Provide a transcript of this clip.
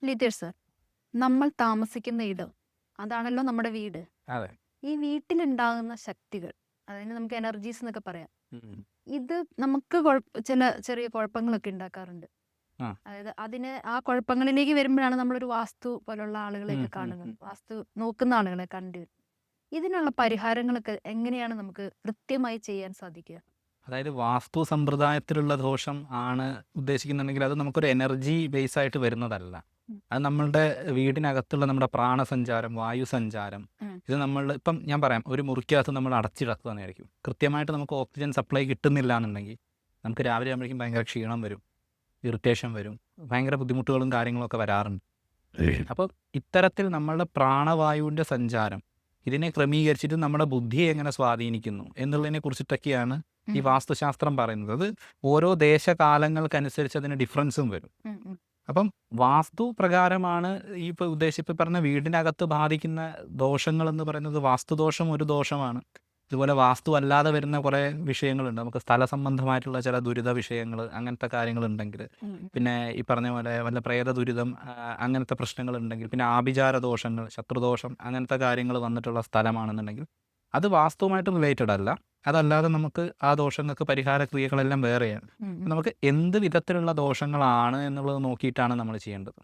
Lithesh sir, നമ്മൾ താമസിക്കുന്ന ഇടം അതാണല്ലോ നമ്മുടെ വീട്. അതെ. ഈ വീട്ടിലുണ്ടാകുന്ന ശക്തികൾ, അതായത് നമുക്ക് എനർജീസ് എന്നൊക്കെ പറയാം. ഉം. ഇത് നമുക്ക് ചില ചെറിയ കുഴപ്പങ്ങളൊക്കെ ഉണ്ടാക്കാറുണ്ട്. ആ. അതായത് ആ കുഴപ്പങ്ങളിലേക്ക് വരുമ്പോഴാണ് നമ്മളൊരു വാസ്തു പോലുള്ള ആളുകളെയൊക്കെ കാണുന്നത്, വാസ്തു നോക്കുന്ന ആളുകളെ കണ്ടുവരും. ഇതിനുള്ള പരിഹാരങ്ങളൊക്കെ എങ്ങനെയാണ് നമുക്ക് കൃത്യമായി ചെയ്യാൻ സാധിക്കുക? അതായത് വാസ്തു സമ്പ്രദായത്തിലുള്ള ദോഷം ആണ് ഉദ്ദേശിക്കുന്നുണ്ടെങ്കിൽ അത് നമുക്കൊരു എനർജി ബേസ് ആയിട്ട് വരുന്നതല്ല. ഉം. അത് നമ്മളുടെ വീടിനകത്തുള്ള നമ്മുടെ പ്രാണസഞ്ചാരം, വായു സഞ്ചാരം, ഉം. ഇത് നമ്മൾ ഇപ്പം ഞാൻ പറയാം, ഒരു മുറിക്കകത്ത് നമ്മൾ അടച്ചിടക്കുകയായിരിക്കും. കൃത്യമായിട്ട് നമുക്ക് ഓക്സിജൻ സപ്ലൈ കിട്ടുന്നില്ല എന്നുണ്ടെങ്കിൽ നമുക്ക് രാവിലെ ആകുമ്പോഴേക്കും ഭയങ്കര ക്ഷീണം വരും, ഇറിറ്റേഷൻ വരും, ഭയങ്കര ബുദ്ധിമുട്ടുകളും കാര്യങ്ങളൊക്കെ വരാറുണ്ട്. അപ്പോൾ ഇത്തരത്തിൽ നമ്മളുടെ പ്രാണവായുവിൻ്റെ സഞ്ചാരം ഇതിനെ ക്രമീകരിച്ചിട്ട് നമ്മുടെ ബുദ്ധിയെ എങ്ങനെ സ്വാധീനിക്കുന്നു എന്നുള്ളതിനെ കുറിച്ചിട്ടൊക്കെയാണ് ഈ വാസ്തുശാസ്ത്രം പറയുന്നത്. അത് ഓരോ ദേശകാലങ്ങൾക്കനുസരിച്ച് അതിന് ഡിഫറൻസും വരും. അപ്പം വാസ്തു പ്രകാരമാണ് ഈ ഇപ്പോൾ പറഞ്ഞ വീടിനകത്ത് ബാധിക്കുന്ന ദോഷങ്ങൾ എന്ന് പറയുന്നത്. വാസ്തുദോഷം ഒരു ദോഷമാണ്. ഇതുപോലെ വാസ്തു അല്ലാതെ വരുന്ന കുറേ വിഷയങ്ങളുണ്ട്. നമുക്ക് സ്ഥല സംബന്ധമായിട്ടുള്ള ചില ദുരിത വിഷയങ്ങൾ, അങ്ങനത്തെ കാര്യങ്ങളുണ്ടെങ്കിൽ, പിന്നെ ഈ പറഞ്ഞ പോലെ വല്ല പ്രേത ദുരിതം, അങ്ങനത്തെ പ്രശ്നങ്ങളുണ്ടെങ്കിൽ, പിന്നെ ആഭിചാര ദോഷങ്ങൾ, ശത്രുദോഷം, അങ്ങനത്തെ കാര്യങ്ങൾ വന്നിട്ടുള്ള സ്ഥലമാണെന്നുണ്ടെങ്കിൽ അത് വാസ്തുവുമായിട്ട് റിലേറ്റഡ് അല്ല. അതല്ലാതെ നമുക്ക് ആ ദോഷങ്ങൾക്ക് പരിഹാര ക്രിയകളെല്ലാം വേറെയാണ്. നമുക്ക് എന്ത് വിധത്തിലുള്ള ദോഷങ്ങളാണ് എന്നുള്ളത് നോക്കിയിട്ടാണ് നമ്മൾ ചെയ്യേണ്ടത്.